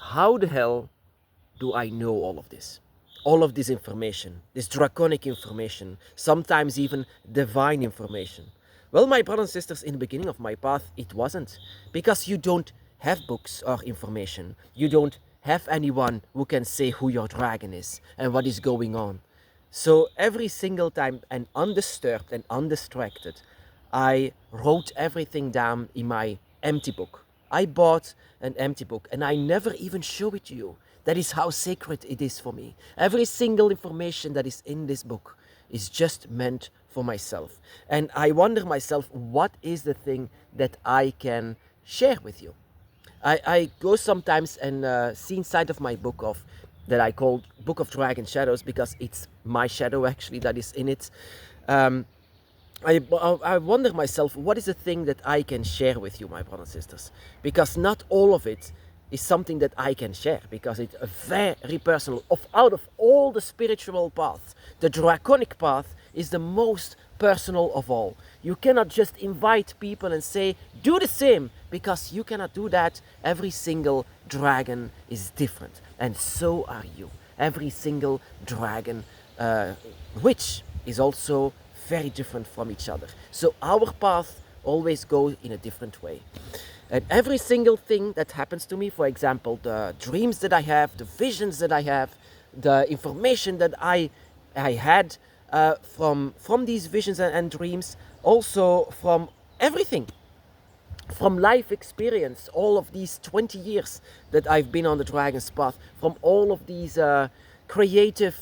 how the hell do I know all of this? All of this information, this draconic information, sometimes even divine information. Well, my brothers and sisters, in the beginning of my path, it wasn't. Because you don't have books or information. You don't have anyone who can say who your dragon is and what is going on. So every single time, and undisturbed and undistracted, I wrote everything down in my empty book. I bought an empty book and I never even show it to you. That is how sacred it is for me. Every single information that is in this book is just meant for myself. And I wonder myself, what is the thing that I can share with you? I go sometimes and see inside of my book of that I call Book of Dragon Shadows, because it's my shadow actually that is in it. Um, I wonder myself, what is the thing that I can share with you, my brothers and sisters? Because not all of it is something that I can share, because it's very personal. Out of all the spiritual paths, the draconic path is the most personal of all. You cannot just invite people and say, do the same, because you cannot do that. Every single dragon is different, and so are you. Every single dragon, witch, is also very different from each other. So our path always goes in a different way. And every single thing that happens to me, for example, the dreams that I have, the visions that I have, the information that I had from these visions and dreams, also from everything, from life experience, all of these 20 years that I've been on the Dragon's Path, from all of these creative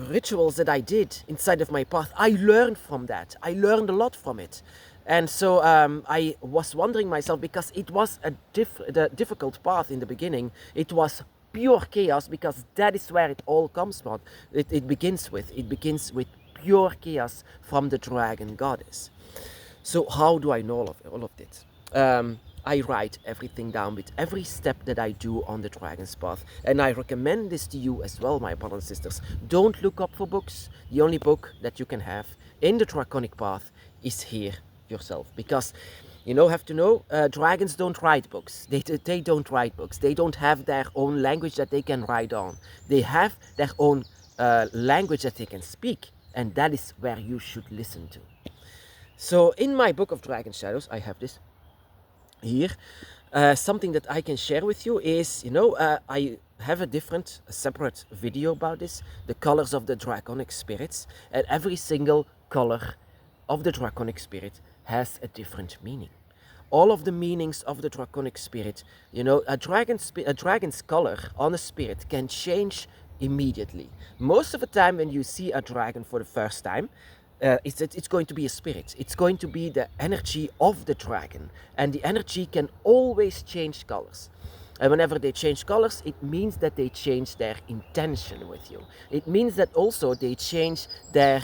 rituals that I did inside of my path, I learned from that. I learned a lot from it. And so I was wondering myself, because it was the difficult path in the beginning. It was pure chaos, because that is where it all comes from. It begins with pure chaos from the dragon goddess. So how do I know all of this? I write everything down with every step that I do on the Dragon's Path. And I recommend this to you as well, my brothers and sisters. Don't look up for books. The only book that you can have in the Draconic Path is here yourself. Because, have to know, dragons don't write books. They don't write books. They don't have their own language that they can write on. They have their own language that they can speak. And that is where you should listen to. So in my Book of Dragon Shadows, I have this here. Something that I can share with you is, I have a separate video about this, the colors of the draconic spirits, and every single color of the draconic spirit has a different meaning. All of the meanings of the draconic spirit, a dragon's color on a spirit can change immediately. Most of the time when you see a dragon for the first time, it's going to be a spirit. It's going to be the energy of the dragon. And the energy can always change colors. And whenever they change colors, it means that they change their intention with you. It means that also they change their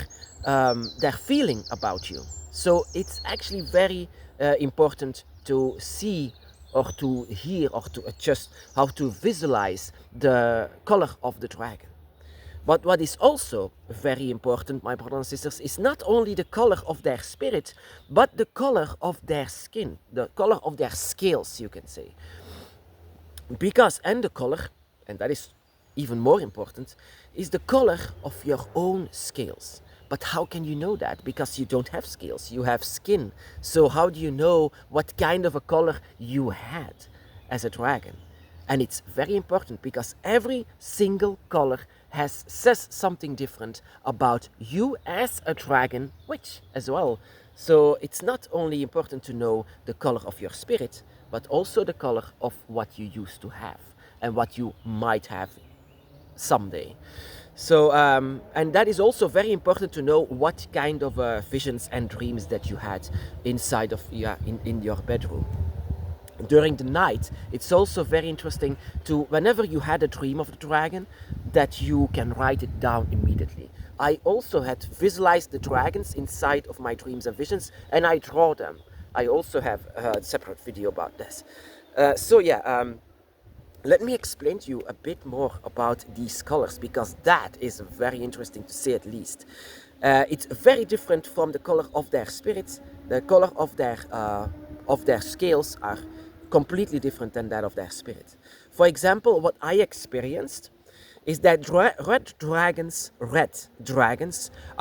feeling about you. So it's actually very important to see or to hear or to adjust how to visualize the color of the dragon. But what is also very important, my brothers and sisters, is not only the color of their spirit, but the color of their skin, the color of their scales, you can say. Because, and the color, and that is even more important, is the color of your own scales. But how can you know that? Because you don't have scales, you have skin. So how do you know what kind of a color you had as a dragon? And it's very important, because every single color says something different about you as a dragon witch as well. So it's not only important to know the color of your spirit, but also the color of what you used to have and what you might have someday. So, and that is also very important to know what kind of visions and dreams that you had inside of, in your bedroom. During the night, it's also very interesting to, whenever you had a dream of the dragon, that you can write it down immediately. I also had visualized the dragons inside of my dreams and visions, and I draw them. I also have a separate video about this. Let me explain to you a bit more about these colors, because that is very interesting to say at least. It's very different from the color of their spirits. The color of their scales are completely different than that of their spirit. For example, what I experienced is that red dragons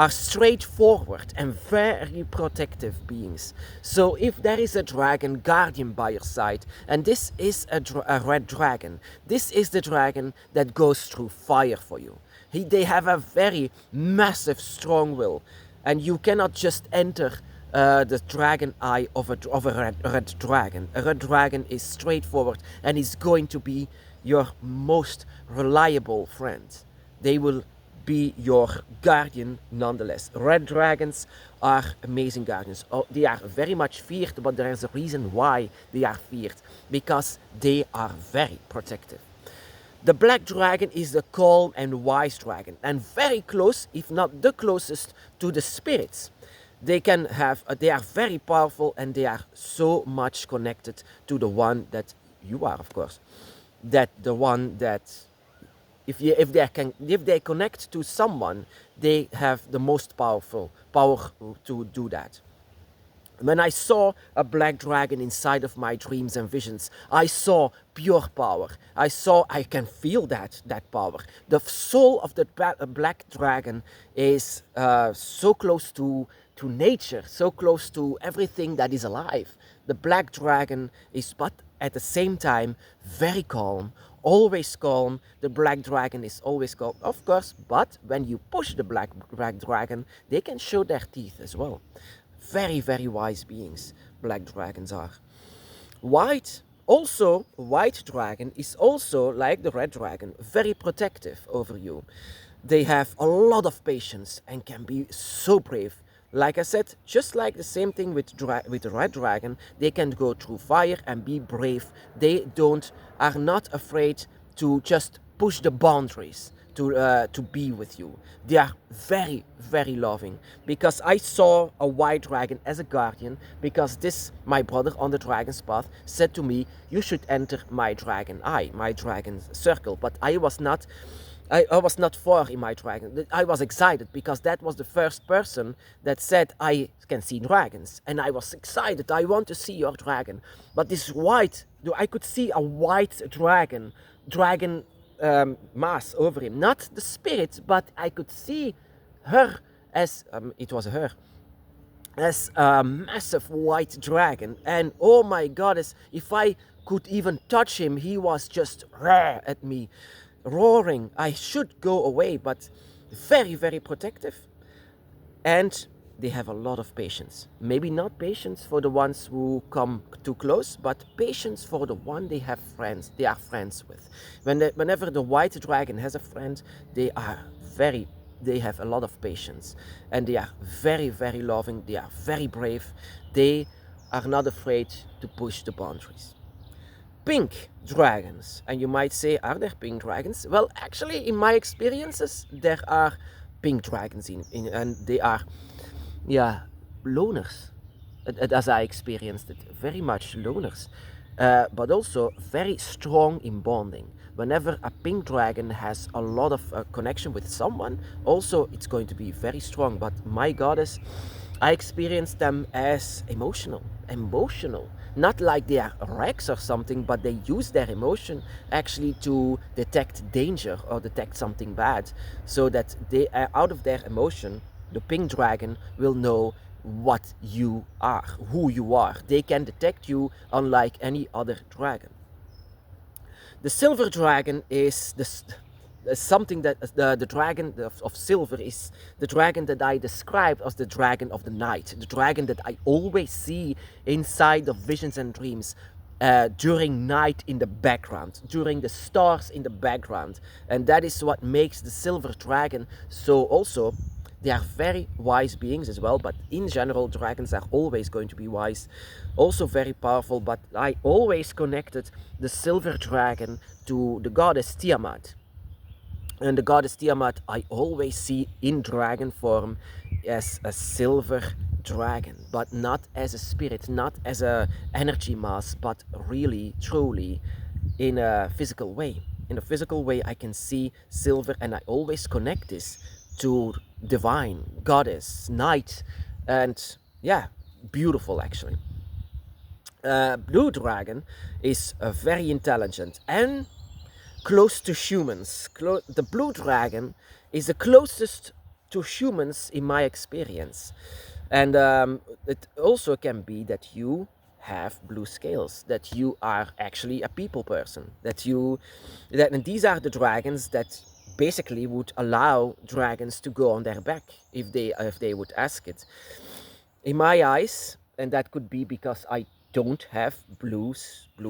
are straightforward and very protective beings. So if there is a dragon guardian by your side, and this is a red dragon, this is the dragon that goes through fire for you. They have a very massive, strong will, and you cannot just enter the dragon eye of a red dragon. A red dragon is straightforward and is going to be your most reliable friend. They will be your guardian nonetheless. Red dragons are amazing guardians. Oh, they are very much feared, but there is a reason why they are feared, because they are very protective. The black dragon is the calm and wise dragon, and very close, if not the closest, to the spirits. They are very powerful, and they are so much connected to the one that you are, of course. That the one that, if they connect to someone, they have the most power to do that. When I saw a black dragon inside of my dreams and visions, I saw pure power. I can feel that power. The soul of the black dragon is so close to nature, so close to everything that is alive. The black dragon is, but at the same time, very calm, always calm. The black dragon is always calm, of course, but when you push the black dragon, they can show their teeth as well. Very, very wise beings, black dragons are. White dragon is also, like the red dragon, very protective over you. They have a lot of patience and can be so brave. Like I said, just like the same thing with the red dragon, they can go through fire and be brave. They are not afraid to just push the boundaries to be with you. They are very, very loving, because I saw a white dragon as a guardian, because my brother on the dragon's path said to me, you should enter my dragon eye, my dragon circle. But I was not for in my dragon. I was excited because that was the first person that said I can see dragons, and I was excited. I want to see your dragon. But I could see a white dragon mass over him, not the spirit, but I could see her as it was her, as a massive white dragon. And oh my goddess, if I could even touch him, he was just at me, roaring. I should go away, but very, very protective. And they have a lot of patience. Maybe not patience for the ones who come too close, but patience for the one they are friends with. Whenever the white dragon has a friend, they have a lot of patience, and they are very, very loving. They are very brave. They are not afraid to push the boundaries. Pink dragons. And you might say, are there pink dragons? Well, actually, in my experiences, there are pink dragons and they are, loners, as I experienced it, very much loners, but also very strong in bonding. Whenever a pink dragon has a lot of connection with someone, also it's going to be very strong. But my goddess, I experienced them as emotional, not like they are wrecks or something, but they use their emotion actually to detect danger or detect something bad, so that they are out of their emotion. The pink dragon will know what you are, who you are. They can detect you unlike any other dragon. The silver dragon is something that the dragon of silver is the dragon that I described as the dragon of the night, the dragon that I always see inside of visions and dreams during night in the background, during the stars in the background. And that is what makes the silver dragon so also. They are very wise beings as well, but in general, dragons are always going to be wise, also very powerful. But I always connected the silver dragon to the goddess Tiamat. And the goddess Tiamat I always see in dragon form as a silver dragon, but not as a spirit, not as a energy mass, but really, truly in a physical way. In a physical way, I can see silver, and I always connect this to divine, goddess, night, and beautiful actually. Blue dragon is very intelligent and close to humans. The blue dragon is the closest to humans in my experience. And it also can be that you have blue scales, that you are actually a people person, and these are the dragons that basically would allow dragons to go on their back if they would ask it. In my eyes, and that could be because I don't have blue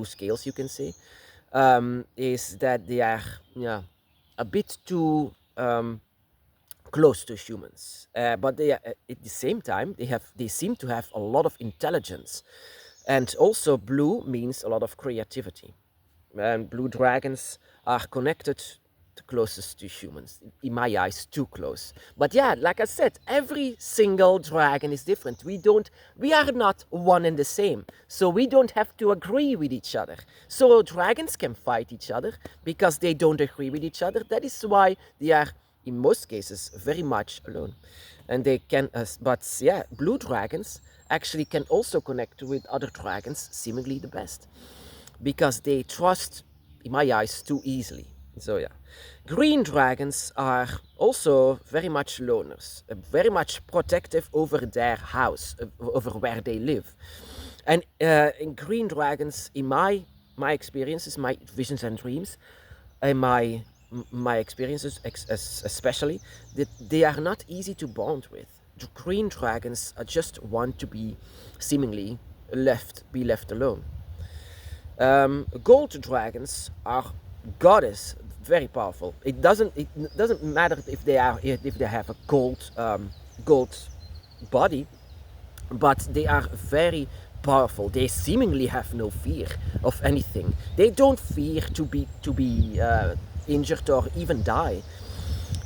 scales, you can say, is that they are, yeah, a bit too close to humans. But they are, at the same time, they seem to have a lot of intelligence, and also blue means a lot of creativity. And blue dragons are connected the closest to humans, in my eyes, too close. But yeah, like I said, every single dragon is different. We are not one and the same, so we don't have to agree with each other. So dragons can fight each other because they don't agree with each other. That is why they are, in most cases, very much alone. And they can, but yeah, blue dragons actually can also connect with other dragons, seemingly the best, because they trust, in my eyes, too easily. So yeah, green dragons are also very much loners, very much protective over their house, over where they live. And in green dragons, in my experiences, my visions and dreams, and my experiences especially, that they are not easy to bond with. The green dragons just want to be seemingly left alone. Gold dragons are goddess, very powerful. It doesn't matter if they have a gold body, but they are very powerful. They seemingly have no fear of anything. They don't fear to be injured or even die.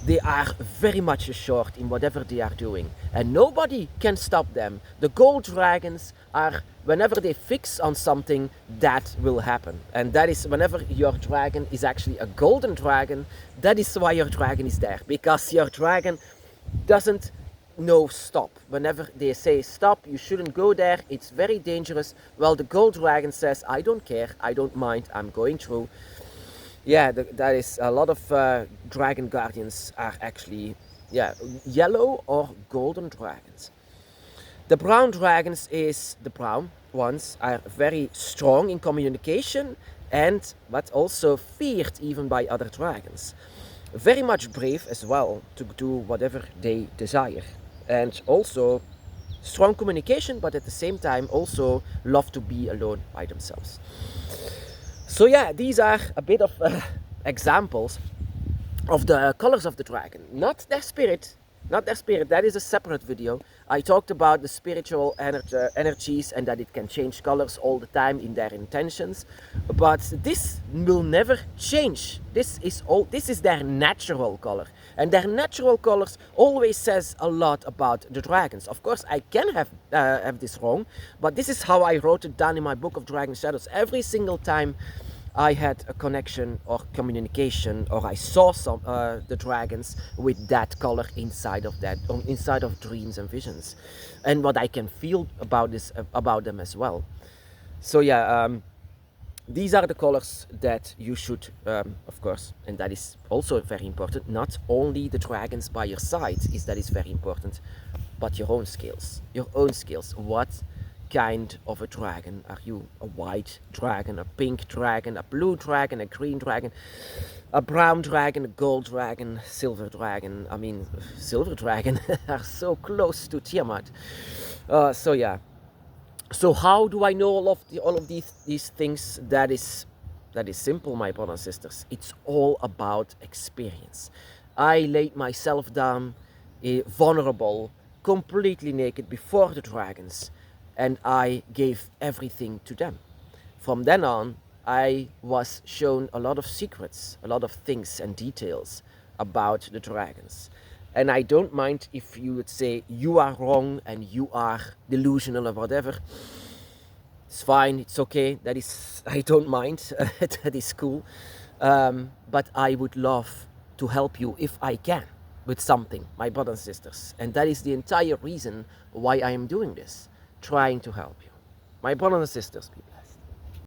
They are very much assured in whatever they are doing, and nobody can stop them. The gold dragons are, whenever they fix on something, that will happen. And that is whenever your dragon is actually a golden dragon, that is why your dragon is there, because your dragon doesn't know stop. Whenever they say stop, you shouldn't go there, it's very dangerous. Well, the gold dragon says, I don't care, I don't mind, I'm going through. Yeah, that is a lot of dragon guardians are actually, yeah, yellow or golden dragons. The brown dragons the brown ones are very strong in communication, and but also feared even by other dragons. Very much brave as well to do whatever they desire, and also strong communication, but at the same time also love to be alone by themselves. So yeah, these are a bit of examples of the colors of the dragon. Not their spirit, that is a separate video. I talked about the spiritual energies and that it can change colors all the time in their intentions. But this will never change. This is their natural color. And their natural colors always says a lot about the dragons. Of course, I can have this wrong, but this is how I wrote it down in my book of Dragon Shadows. Every single time I had a connection or communication, or I saw the dragons with that color inside of dreams and visions, and what I can feel about them as well. So yeah, these are the colors that you should, of course, and that is also very important. Not only the dragons by your side is very important, but your own skills. What kind of a dragon are you? A white dragon, a pink dragon, a blue dragon, a green dragon, a brown dragon, a gold dragon, silver dragon. I mean, silver dragon are so close to Tiamat. So yeah. So how do I know all of these things? That is simple, my brothers and sisters. It's all about experience. I laid myself down, vulnerable, completely naked before the dragons, and I gave everything to them. From then on, I was shown a lot of secrets, a lot of things and details about the dragons. And I don't mind if you would say you are wrong and you are delusional or whatever. It's fine, it's okay, I don't mind, that is cool. But I would love to help you if I can with something, my brothers and sisters. And that is the entire reason why I am doing this. Trying to help you. My brothers and sisters,